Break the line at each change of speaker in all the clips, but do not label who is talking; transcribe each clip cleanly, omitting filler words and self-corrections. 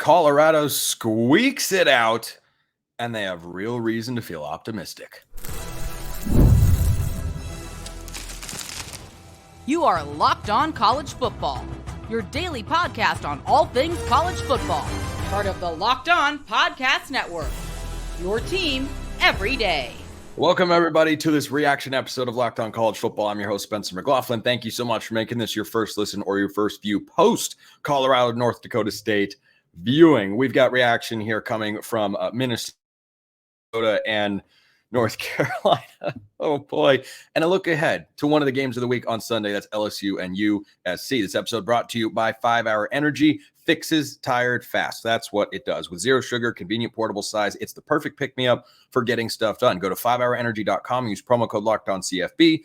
Colorado squeaks it out, and they have real reason to feel optimistic.
You are Locked On College Football, your daily podcast on all things college football. Part of the Locked On Podcast Network, your team every day.
Welcome, everybody, to this reaction episode of Locked On College Football. I'm your host, Spencer McLaughlin. Thank you so much for making this your first listen or your first view post Colorado, North Dakota State viewing. We've got reaction here coming from Minnesota and North Carolina. Oh, boy. And a look ahead to one of the games of the week on Sunday. That's LSU and USC. This episode brought to you by 5 Hour Energy. Fixes tired fast. That's what it does. With zero sugar, convenient portable size, it's the perfect pick-me-up for getting stuff done. Go to 5hourenergy.com and use promo code LOCKEDONCFB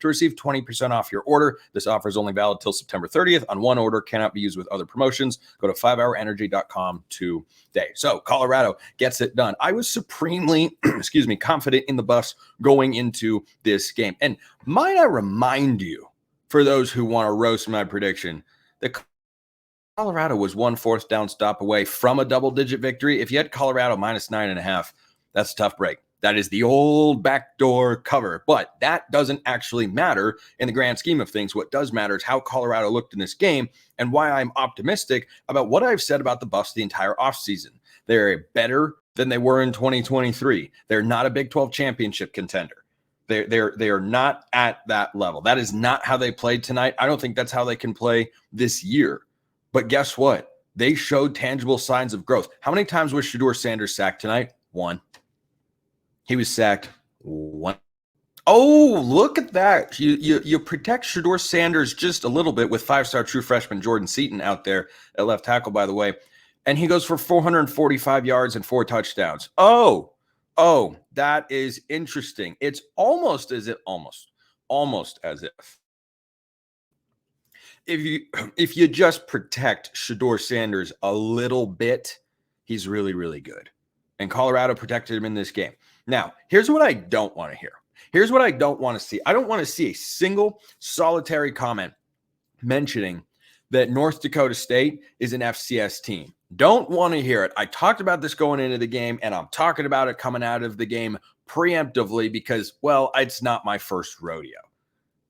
to receive 20% off your order. This offer is only valid till September 30th. On one order, cannot be used with other promotions. Go to 5hourenergy.com today. So Colorado gets it done. I was supremely, confident in the Buffs going into this game. And might I remind you, for those who want to roast my prediction, that Colorado was 1 4th down stop away from a double-digit victory. If you had Colorado minus 9.5, that's a tough break. That is the old backdoor cover, but that doesn't actually matter in the grand scheme of things. What does matter is how Colorado looked in this game and why I'm optimistic about what I've said about the Buffs the entire offseason. They're better than they were in 2023. They're not a Big 12 championship contender. They are not at that level. That is not how they played tonight. I don't think that's how they can play this year. But guess what? They showed tangible signs of growth. How many times was Shedeur Sanders sacked tonight? 1. He was sacked 1. Oh, look at that. You protect Shedeur Sanders just a little bit with 5-star true freshman Jordan Seaton out there at left tackle, by the way. And he goes for 445 yards and 4 touchdowns. Oh, that is interesting. It's almost as if if you just protect Shedeur Sanders a little bit, he's really, really good. And Colorado protected him in this game. Now, here's what I don't want to hear. Here's what I don't want to see. I don't want to see a single solitary comment mentioning that North Dakota State is an FCS team. Don't want to hear it. I talked about this going into the game, and I'm talking about it coming out of the game preemptively because, well, it's not my first rodeo.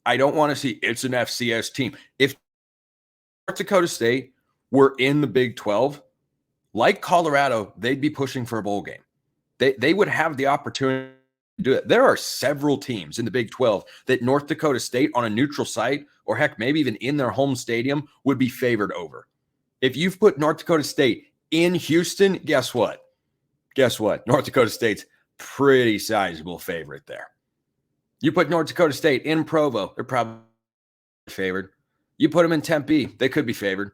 I don't want to see it's an FCS team. If North Dakota State were in the Big 12, like Colorado, they'd be pushing for a bowl game. They would have the opportunity to do it. There are several teams in the Big 12 that North Dakota State on a neutral site, or heck, maybe even in their home stadium, would be favored over. If you've put North Dakota State in Houston, guess what? North Dakota State's pretty sizable favorite there. You put North Dakota State in Provo, they're probably favored. You put them in Tempe, they could be favored.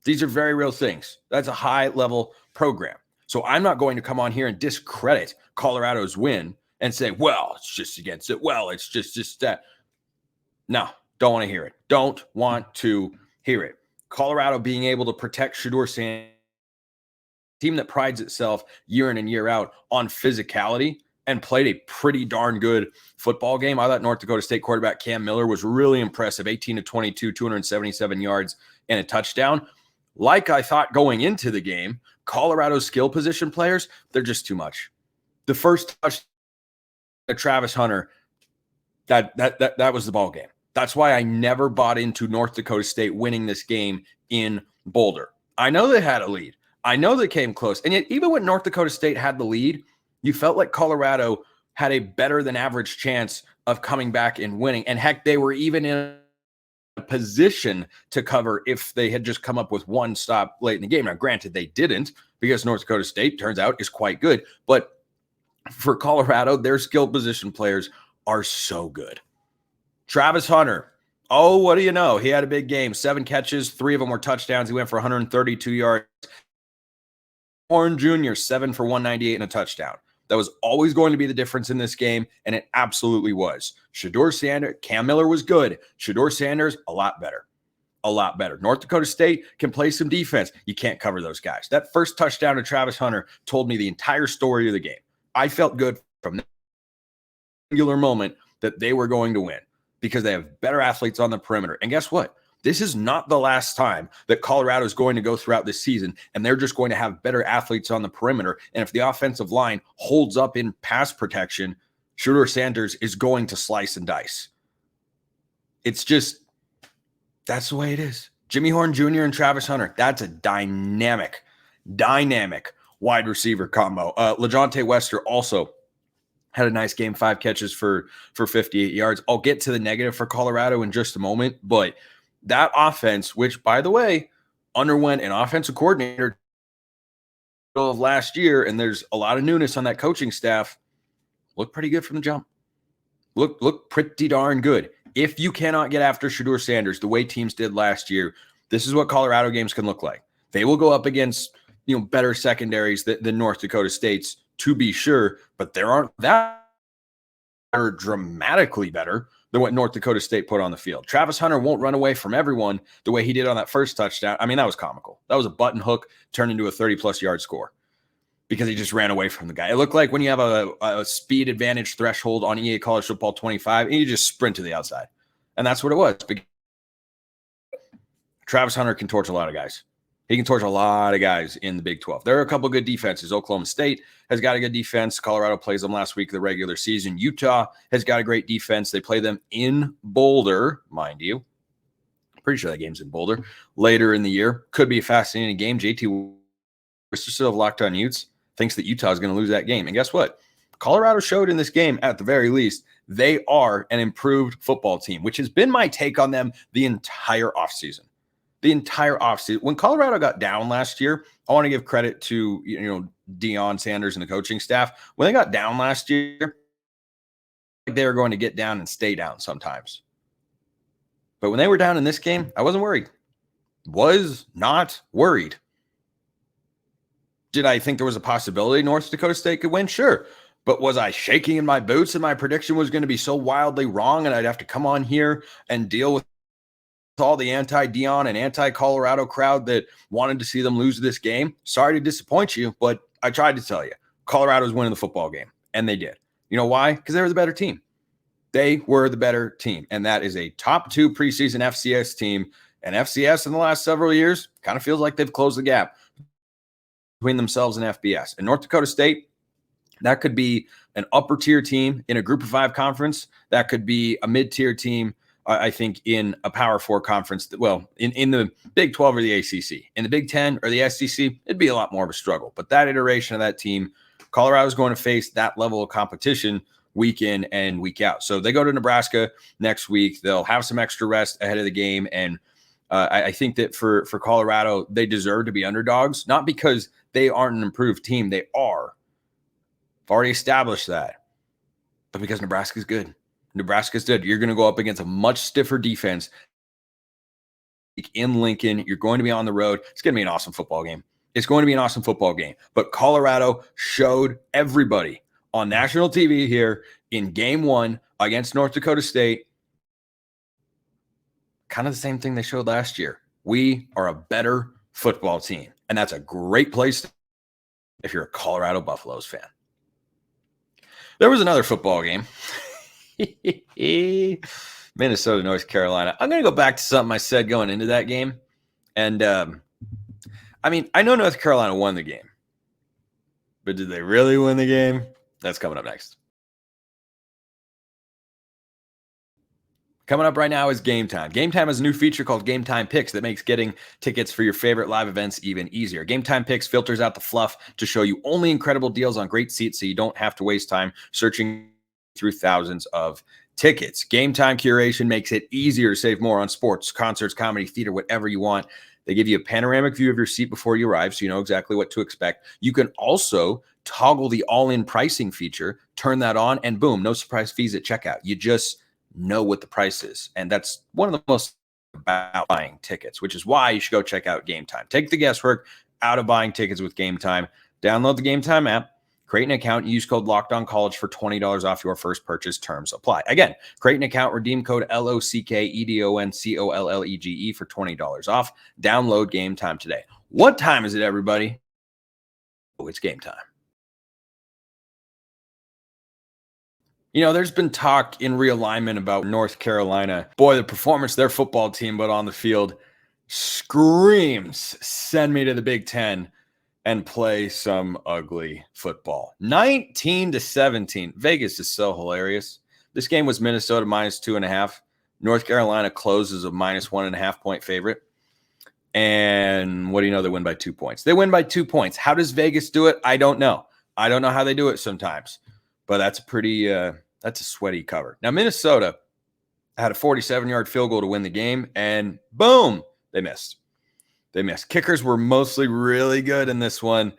These are very real things. That's a high-level program. So I'm not going to come on here and discredit Colorado's win and say, well, it's just against it. Well, it's just that. No, don't want to hear it. Don't want to hear it. Colorado being able to protect Shedeur Sanders, team that prides itself year in and year out on physicality, and played a pretty darn good football game. I thought North Dakota State quarterback Cam Miller was really impressive. 18 of 22, 277 yards and a touchdown. Like I thought going into the game, Colorado's skill position players, they're just too much. The first touch to Travis Hunter, that was the ball game. That's why I never bought into North Dakota State winning this game in Boulder. I know they had a lead. I know they came close. And yet, even when North Dakota State had the lead, you felt like Colorado had a better than average chance of coming back and winning. And heck, they were even in a position to cover if they had just come up with one stop late in the game. Now, granted, they didn't because North Dakota State, turns out, is quite good. But for Colorado, their skill position players are so good. Travis Hunter, oh, what do you know? He had a big game. 7 catches, 3 of them were touchdowns. He went for 132 yards. Horn Jr., 7 for 198 and a touchdown. That was always going to be the difference in this game, and it absolutely was. Shedeur Sanders, Cam Miller was good. Shedeur Sanders, a lot better. North Dakota State can play some defense. You can't cover those guys. That first touchdown to Travis Hunter told me the entire story of the game. I felt good from that singular moment that they were going to win because they have better athletes on the perimeter. And guess what? This is not the last time that Colorado is going to go throughout this season, and they're just going to have better athletes on the perimeter. And if the offensive line holds up in pass protection, Shedeur Sanders is going to slice and dice. It's just, that's the way it is. Jimmy Horn Jr. and Travis Hunter, that's a dynamic wide receiver combo. LaJohntay Wester also had a nice game, 5 catches for 58 yards. I'll get to the negative for Colorado in just a moment, but that offense, which, by the way, underwent an offensive coordinator of last year, and there's a lot of newness on that coaching staff, looked pretty good from the jump. Look pretty darn good. If you cannot get after Shedeur Sanders the way teams did last year, this is what Colorado games can look like. They will go up against better secondaries than North Dakota State's, to be sure, but there aren't that are dramatically better than what North Dakota State put on the field. Travis Hunter won't run away from everyone the way he did on that first touchdown. I mean, that was comical. That was a button hook turned into a 30-plus yard score because he just ran away from the guy. It looked like when you have a speed advantage threshold on EA College Football 25, and you just sprint to the outside. And that's what it was. Travis Hunter can torch a lot of guys. He can torch a lot of guys in the Big 12. There are a couple good defenses. Oklahoma State has got a good defense. Colorado plays them last week of the regular season. Utah has got a great defense. They play them in Boulder, mind you. Pretty sure that game's in Boulder later in the year. Could be a fascinating game. JT still have Locked On Utes thinks that Utah is going to lose that game. And guess what? Colorado showed in this game, at the very least, they are an improved football team, which has been my take on them the entire offseason. The entire offseason. When Colorado got down last year, I want to give credit to Deion Sanders and the coaching staff. When they got down last year, they were going to get down and stay down sometimes. But when they were down in this game, I wasn't worried. Was not worried. Did I think there was a possibility North Dakota State could win? Sure. But was I shaking in my boots and my prediction was going to be so wildly wrong and I'd have to come on here and deal with all the anti-Deion and anti-Colorado crowd that wanted to see them lose this game? Sorry to disappoint you, but I tried to tell you. Colorado's winning the football game, and they did. You know why? Because they were the better team. They were the better team, and that is a top 2 preseason FCS team, and FCS in the last several years kind of feels like they've closed the gap between themselves and FBS. And North Dakota State, that could be an upper-tier team in a Group of 5 conference. That could be a mid-tier team, I think, in a Power 4 conference. In the Big 12 or the ACC. In the Big 10 or the SEC, it'd be a lot more of a struggle. But that iteration of that team, Colorado's going to face that level of competition week in and week out. So they go to Nebraska next week. They'll have some extra rest ahead of the game. And I think that for Colorado, they deserve to be underdogs, not because they aren't an improved team. They are. I've already established that. But because Nebraska's good. Nebraska's good. You're going to go up against a much stiffer defense in Lincoln. You're going to be on the road. It's going to be an awesome football game. It's going to be an awesome football game. But Colorado showed everybody on national TV here in game 1 against North Dakota State kind of the same thing they showed last year. We are a better football team. And that's a great place if you're a Colorado Buffaloes fan. There was another football game. Minnesota, North Carolina. I'm going to go back to something I said going into that game. And, I know North Carolina won the game. But did they really win the game? That's coming up next. Coming up right now is Game Time. Game Time has a new feature called Game Time Picks that makes getting tickets for your favorite live events even easier. Game Time Picks filters out the fluff to show you only incredible deals on great seats so you don't have to waste time searching through thousands of tickets. Game Time curation makes it easier to save more on sports, concerts, comedy, theater, whatever you want. They give you a panoramic view of your seat before you arrive so you know exactly what to expect. You can also toggle the all-in pricing feature, turn that on, and boom, no surprise fees at checkout. You just know what the price is. And that's one of the most about buying tickets, which is why you should go check out Game Time. Take the guesswork out of buying tickets with Game Time. Download the Game Time app, create an account, and use code LOCKEDONCollege for $20 off your first purchase. Terms apply. Again, create an account, redeem code LOCKEDONCOLLEGE for $20 off. Download Game Time today. What time is it, everybody? Oh, it's game time. There's been talk in realignment about North Carolina. Boy, the performance of their football team, but on the field, screams, send me to the Big Ten and play some ugly football. 19-17. Vegas is so hilarious. This game was Minnesota -2.5. North Carolina closes a -1.5 point favorite. And what do you know? They win by 2 points. They win by 2 points. How does Vegas do it? I don't know. I don't know how they do it sometimes. But that's that's a sweaty cover. Now, Minnesota had a 47-yard field goal to win the game, and boom, they missed. Kickers were mostly really good in this one,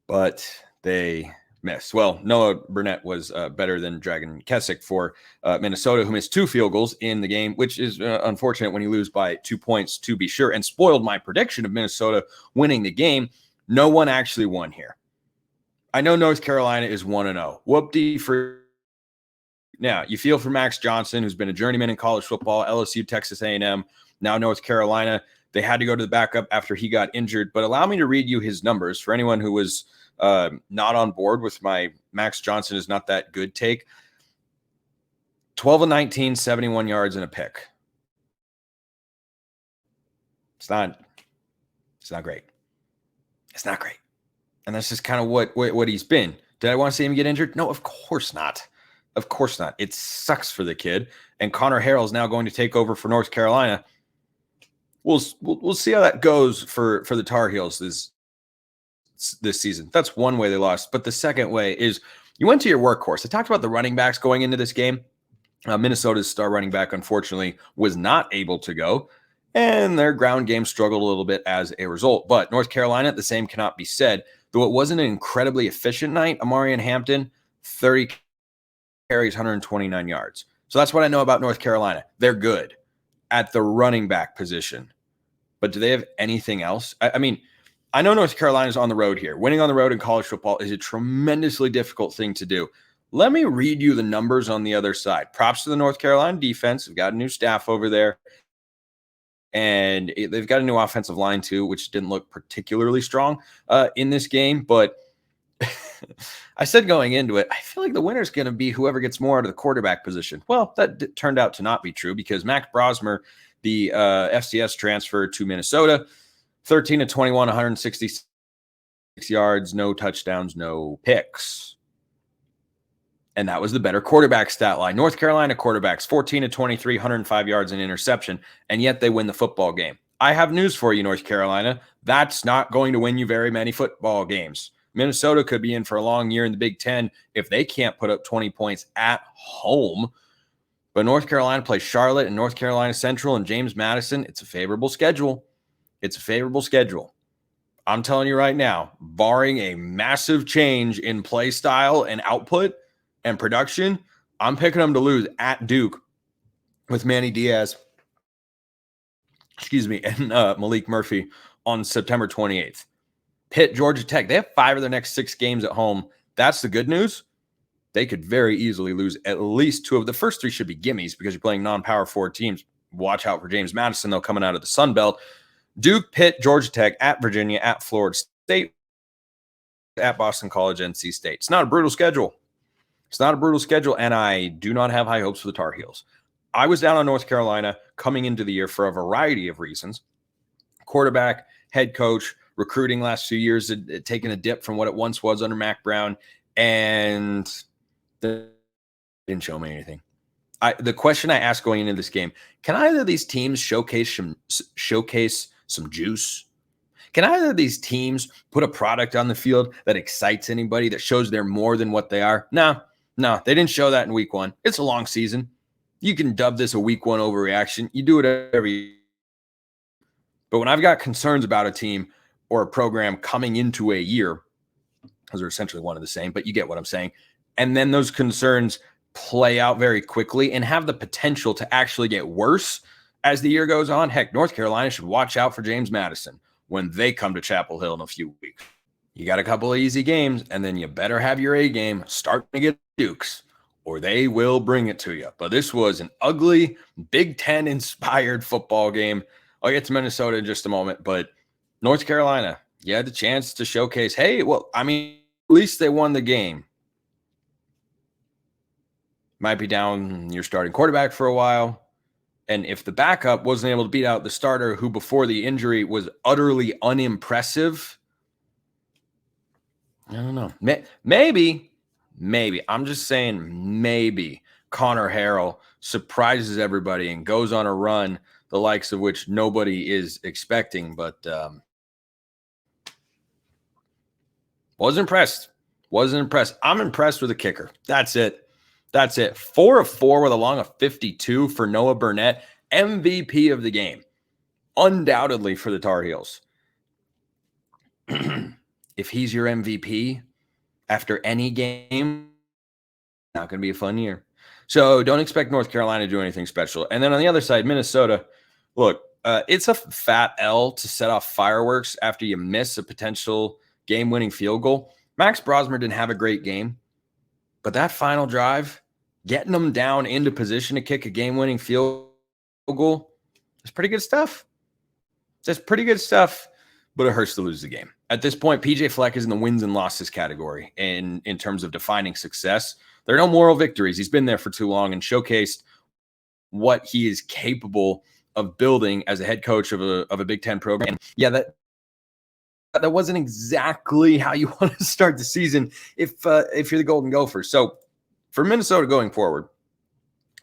but they missed. Well, Noah Burnett was better than Dragon Kessick for Minnesota, who missed 2 field goals in the game, which is unfortunate when you lose by 2 points, to be sure, and spoiled my prediction of Minnesota winning the game. No one actually won here. I know North Carolina is 1-0. Whoop-dee for now. You feel for Max Johnson, who's been a journeyman in college football, LSU, Texas A&M, now North Carolina. They had to go to the backup after he got injured. But allow me to read you his numbers for anyone who was not on board with my Max Johnson is not that good take. 12-19, 71 yards and a pick. It's not great. It's not great. And that's just kind of what he's been. Did I want to see him get injured? No, of course not. Of course not. It sucks for the kid. And Connor Harrell is now going to take over for North Carolina. We'll see how that goes for the Tar Heels this season. That's one way they lost. But the second way is you went to your workhorse. I talked about the running backs going into this game. Minnesota's star running back, unfortunately, was not able to go. And their ground game struggled a little bit as a result. But North Carolina, the same cannot be said. Though it wasn't an incredibly efficient night, Amarian Hampton, 30 carries, 129 yards. So that's what I know about North Carolina. They're good at the running back position. But do they have anything else? I mean, I know North Carolina's on the road here. Winning on the road in college football is a tremendously difficult thing to do. Let me read you the numbers on the other side. Props to the North Carolina defense. We've got a new staff over there. And they've got a new offensive line, too, which didn't look particularly strong in this game. But I said going into it, I feel like the winner's going to be whoever gets more out of the quarterback position. Well, that turned out to not be true because Mac Brosmer, the FCS transfer to Minnesota, 13-21, 166 yards, no touchdowns, no picks. And that was the better quarterback stat line. North Carolina quarterbacks, 14-23, 105 yards and interception, and yet they win the football game. I have news for you, North Carolina. That's not going to win you very many football games. Minnesota could be in for a long year in the Big Ten if they can't put up 20 points at home. But North Carolina plays Charlotte and North Carolina Central and James Madison. It's a favorable schedule. I'm telling you right now, barring a massive change in play style and output and production, I'm picking them to lose at Duke with Manny Diaz, and Malik Murphy on September 28th. Pitt, Georgia Tech, they have 5 of their next 6 games at home. That's the good news. They could very easily lose at least 2 of the first 3 should be gimmies because you're playing non-power 4 teams. Watch out for James Madison, though, coming out of the Sun Belt. Duke, Pitt, Georgia Tech, at Virginia, at Florida State, at Boston College, NC State. It's not a brutal schedule. And I do not have high hopes for the Tar Heels. I was down on North Carolina coming into the year for a variety of reasons. Quarterback, head coach, recruiting last few years had taken a dip from what it once was under Mac Brown, and they didn't show me anything. The question I asked going into this game, can either of these teams showcase some juice? Can either of these teams put a product on the field that excites anybody, that shows they're more than what they are? No, they didn't show that in week 1. It's a long season. You can dub this a week 1 overreaction. You do it every year. But when I've got concerns about a team or a program coming into a year, those are essentially one and the same, but you get what I'm saying. And then those concerns play out very quickly and have the potential to actually get worse as the year goes on. Heck, North Carolina should watch out for James Madison when they come to Chapel Hill in a few weeks. You got a couple of easy games, and then you better have your A game starting to get Dukes, or they will bring it to you. But this was an ugly Big Ten-inspired football game. I'll get to Minnesota in just a moment, but North Carolina, you had the chance to showcase, hey, well, I mean, at least they won the game. Might be down your starting quarterback for a while. And if the backup wasn't able to beat out the starter, who before the injury was utterly unimpressive, I don't know. Maybe, I'm just saying maybe Connor Harrell surprises everybody and goes on a run, the likes of which nobody is expecting. But wasn't impressed. I'm impressed with the kicker. That's it. 4 of 4 with a long of 52 for Noah Burnett, MVP of the game, undoubtedly for the Tar Heels. If he's your MVP after any game, not going to be a fun year. So don't expect North Carolina to do anything special. And then on the other side, Minnesota, look, it's a fat L to set off fireworks after you miss a potential game-winning field goal. Max Brosmer didn't have a great game, but that final drive, getting them down into position to kick a game-winning field goal, is pretty good stuff. That's pretty good stuff, but it hurts to lose the game. At this point, PJ Fleck is in the wins and losses category in terms of defining success. There are no moral victories. He's been there for too long and showcased what he is capable of building as a head coach of a Big Ten program. And yeah, that wasn't exactly how you want to start the season if you're the Golden Gophers. So for Minnesota going forward,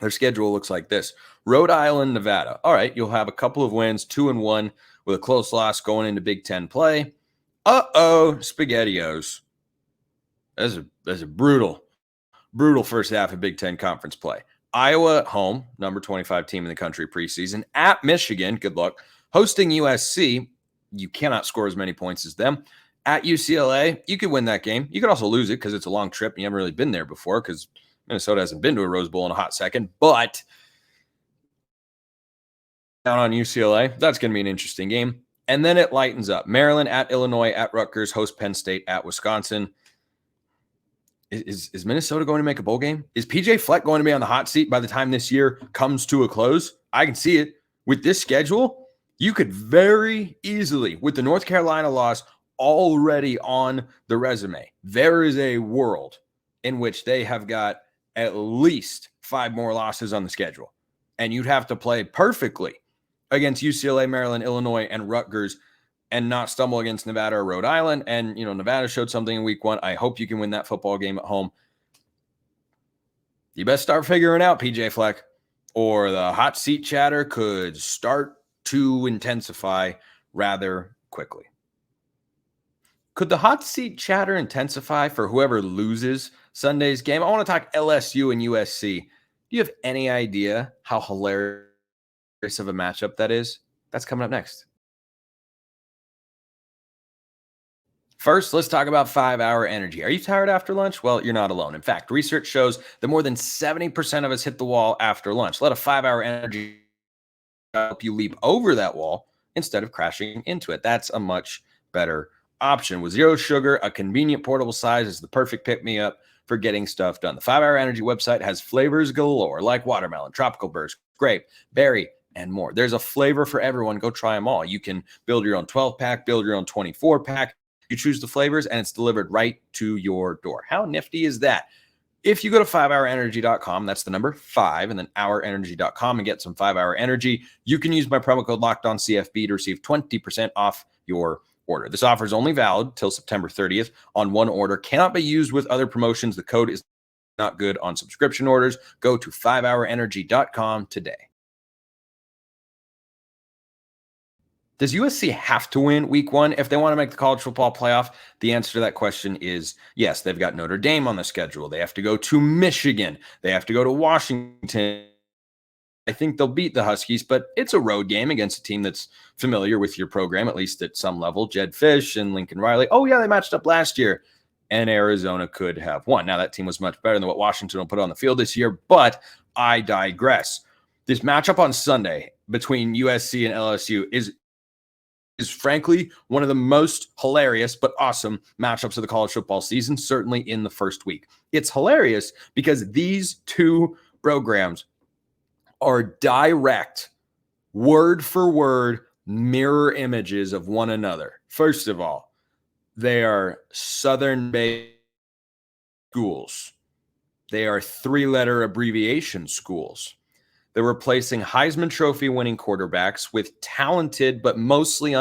their schedule looks like this: Rhode Island, Nevada. All right, you'll have a couple of wins, 2-1 with a close loss going into Big Ten play. SpaghettiOs. That's a brutal first half of Big Ten conference play. Iowa at home, number 25 team in the country preseason. At Michigan, good luck. Hosting USC, you cannot score as many points as them. At UCLA, you could win that game. You could also lose it because it's a long trip and you haven't really been there before because Minnesota hasn't been to a Rose Bowl in a hot second. But down on UCLA, that's going to be an interesting game. And then it lightens up. Maryland at Illinois, at Rutgers, host Penn State, at Wisconsin. Is Minnesota going to make a bowl game? Is PJ Fleck going to be on the hot seat by the time this year comes to a close? I can see it. With this schedule, you could very easily, with the North Carolina loss already on the resume, there is a world in which they have got at least 5 more losses on the schedule. And you'd have to play perfectly against UCLA, Maryland, Illinois, and Rutgers and not stumble against Nevada or Rhode Island. And, Nevada showed something in week 1. I hope you can win that football game at home. You best start figuring out, PJ Fleck, or the hot seat chatter could start to intensify rather quickly. Could the hot seat chatter intensify for whoever loses Sunday's game? I want to talk LSU and USC. Do you have any idea how hilarious of a matchup that is? That's coming up next. First, let's talk about 5-hour energy. Are you tired after lunch? Well, you're not alone. In fact, research shows that more than 70% of us hit the wall after lunch. Let a 5-hour energy help you leap over that wall instead of crashing into it. That's a much better option. With zero sugar, a convenient portable size is the perfect pick-me-up for getting stuff done. The 5-hour energy website has flavors galore, like watermelon, tropical burst, grape, berry, and more. There's a flavor for everyone. Go try them all. You can build your own 12-pack, build your own 24-pack. You choose the flavors, and it's delivered right to your door. How nifty is that? If you go to 5hourenergy.com, that's the number 5 and then hourenergy.com and get some 5-hour energy, you can use my promo code LOCKEDONCFB to receive 20% off your order. This offer is only valid till September 30th on one order. Cannot be used with other promotions. The code is not good on subscription orders. Go to 5hourenergy.com today. Does USC have to win week 1 if they want to make the college football playoff? The answer to that question is yes. They've got Notre Dame on the schedule. They have to go to Michigan. They have to go to Washington. I think they'll beat the Huskies, but it's a road game against a team that's familiar with your program, at least at some level. Jed Fish and Lincoln Riley. Oh, yeah, they matched up last year, and Arizona could have won. Now, that team was much better than what Washington will put on the field this year, but I digress. This matchup on Sunday between USC and LSU is frankly one of the most hilarious but awesome matchups of the college football season, certainly in the first week. It's hilarious because these two programs are direct, word for word mirror images of one another. First of all, they are Southern-based schools. They are 3-letter abbreviation schools. They're replacing Heisman Trophy winning quarterbacks with talented but mostly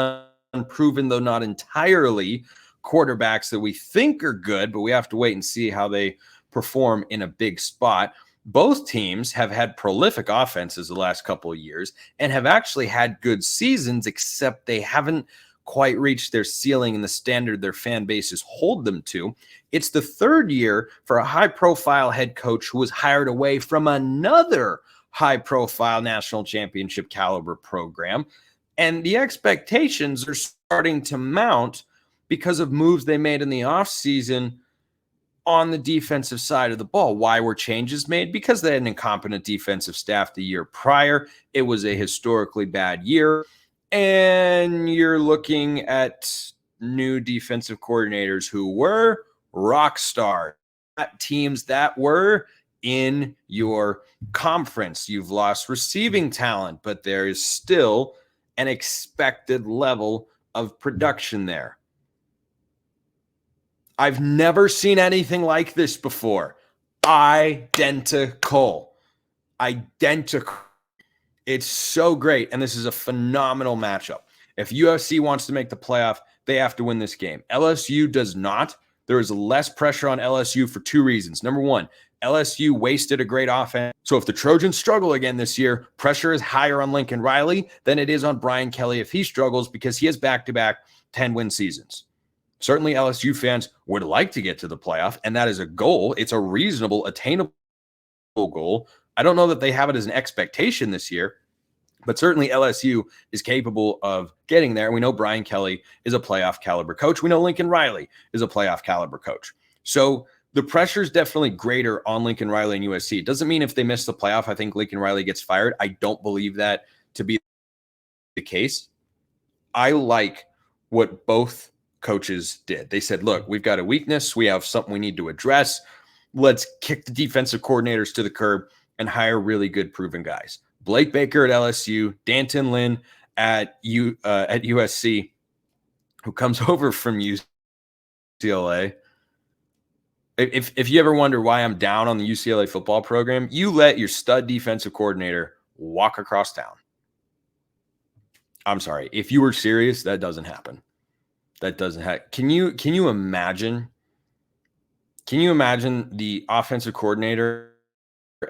unproven, though not entirely, quarterbacks that we think are good, but we have to wait and see how they perform in a big spot. Both teams have had prolific offenses the last couple of years and have actually had good seasons, except they haven't quite reached their ceiling and the standard their fan bases hold them to. It's the third year for a high-profile head coach who was hired away from another high-profile national championship caliber program. And the expectations are starting to mount because of moves they made in the offseason on the defensive side of the ball. Why were changes made? Because they had an incompetent defensive staff the year prior. It was a historically bad year. And you're looking at new defensive coordinators who were rock stars, teams that were in your conference. You've lost receiving talent, but there is still an expected level of production there. I've never seen anything like this before. Identical. It's so great, and this is a phenomenal matchup. If USC wants to make the playoff, they have to win this game. LSU does not. There is less pressure on LSU for two reasons. Number one, LSU wasted a great offense. So if the Trojans struggle again this year, pressure is higher on Lincoln Riley than it is on Brian Kelly if he struggles, because he has back-to-back 10-win seasons. Certainly LSU fans would like to get to the playoff, and that is a goal. It's a reasonable, attainable goal. I don't know that they have it as an expectation this year, but certainly LSU is capable of getting there. We know Brian Kelly is a playoff caliber coach. We know Lincoln Riley is a playoff caliber coach. So the pressure is definitely greater on Lincoln Riley and USC. It doesn't mean if they miss the playoff, I think Lincoln Riley gets fired. I don't believe that to be the case. I like what both coaches did. They said, look, we've got a weakness. We have something we need to address. Let's kick the defensive coordinators to the curb and hire really good proven guys. Blake Baker at LSU, Danton Lynn at USC, who comes over from UCLA. If you ever wonder why I'm down on the UCLA football program, you let your stud defensive coordinator walk across town. I'm sorry. If you were serious, that doesn't happen. That doesn't happen. Can you imagine? Can you imagine the offensive coordinator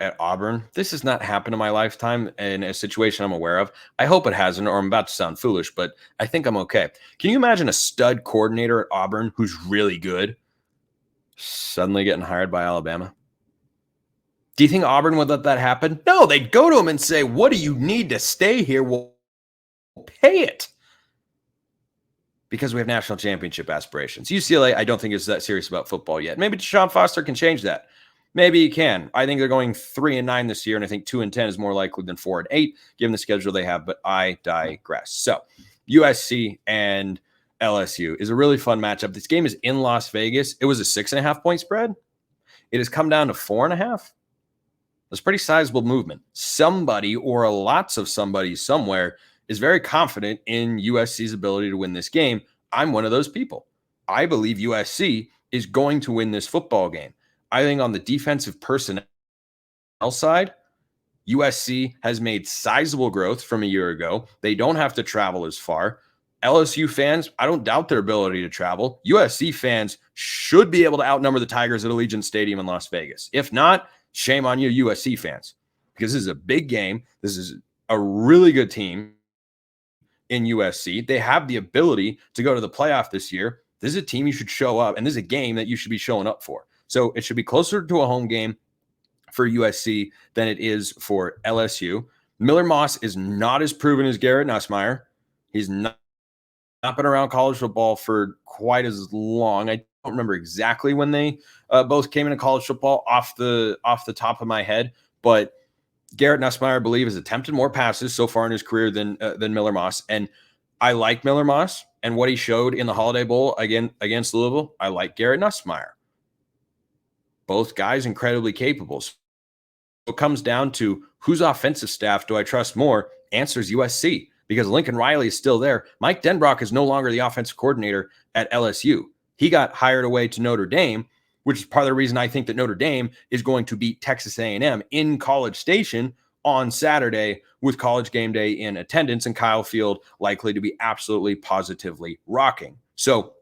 at Auburn? This has not happened in my lifetime in a situation I'm aware of. I hope it hasn't, or I'm about to sound foolish, but I think I'm okay. Can you imagine a stud coordinator at Auburn who's really good suddenly getting hired by Alabama? Do you think Auburn would let that happen? No, they'd go to him and say, what do you need to stay here? We'll pay it. Because we have national championship aspirations. UCLA, I don't think is that serious about football yet. Maybe Deshaun Foster can change that. Maybe he can. I think they're going 3-9 this year, and I think 2-10 is more likely than 4-8, given the schedule they have, but I digress. So USC and LSU is a really fun matchup. This game is in Las Vegas. It was a 6.5-point spread. It has come down to 4.5. That's pretty sizable movement. Somebody or lots of somebody somewhere is very confident in USC's ability to win this game. I'm one of those people. I believe USC is going to win this football game. I think on the defensive personnel side, USC has made sizable growth from a year ago. They don't have to travel as far. LSU fans, I don't doubt their ability to travel. USC fans should be able to outnumber the Tigers at Allegiant Stadium in Las Vegas. If not, shame on you, USC fans, because this is a big game. This is a really good team in USC. They have the ability to go to the playoff this year. This is a team you should show up, and this is a game that you should be showing up for. So it should be closer to a home game for USC than it is for LSU. Miller Moss is not as proven as Garrett Nussmeier. He's not been around college football for quite as long. I don't remember exactly when they both came into college football off the top of my head, but Garrett Nussmeier, I believe, has attempted more passes so far in his career than Miller Moss. And I like Miller Moss and what he showed in the Holiday Bowl against Louisville. I like Garrett Nussmeier. Both guys incredibly capable. So it comes down to whose offensive staff do I trust more? Answer's USC, because Lincoln Riley is still there. Mike Denbrock is no longer the offensive coordinator at LSU. He got hired away to Notre Dame, which is part of the reason I think that Notre Dame is going to beat Texas A&M in College Station on Saturday with College Game Day in attendance and Kyle Field likely to be absolutely positively rocking. So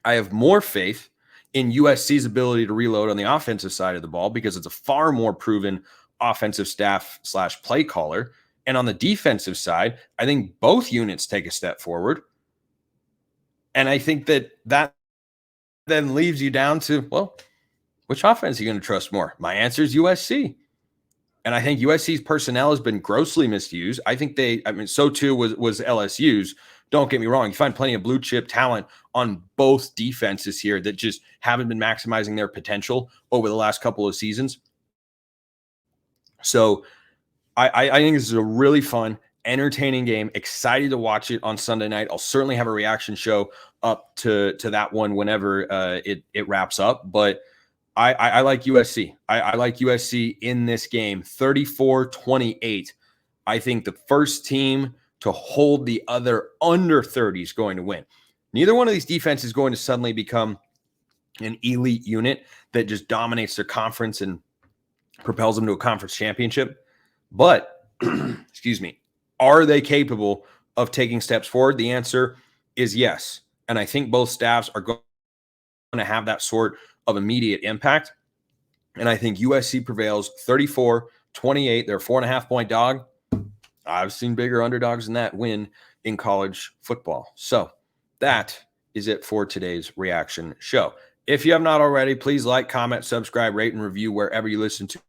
I have more faith in USC's ability to reload on the offensive side of the ball because it's a far more proven offensive staff / play caller. And on the defensive side, I think both units take a step forward. And I think that then leaves you down to, well, which offense are you going to trust more? My answer is USC. And I think USC's personnel has been grossly misused. I think so too was LSU's. Don't get me wrong. You find plenty of blue chip talent on both defenses here that just haven't been maximizing their potential over the last couple of seasons. So I think this is a really fun, entertaining game. Excited to watch it on Sunday night. I'll certainly have a reaction show up to that one whenever it wraps up. But I like USC. I like USC in this game, 34-28. I think the first team to hold the other under 30 is going to win. Neither one of these defenses is going to suddenly become an elite unit that just dominates their conference and propels them to a conference championship. But, excuse me, are they capable of taking steps forward? The answer is yes. And I think both staffs are going to have that sort of immediate impact. And I think USC prevails 34-28. They're a 4.5-point dog. I've seen bigger underdogs than that win in college football. So that is it for today's reaction show. If you have not already, please like, comment, subscribe, rate, and review wherever you listen to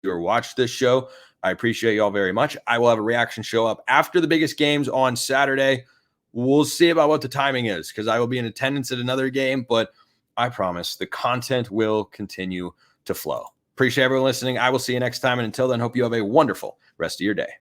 or watch this show. I appreciate you all very much. I will have a reaction show up after the biggest games on Saturday. We'll see about what the timing is because I will be in attendance at another game, but I promise the content will continue to flow. Appreciate everyone listening. I will see you next time. And until then, hope you have a wonderful rest of your day.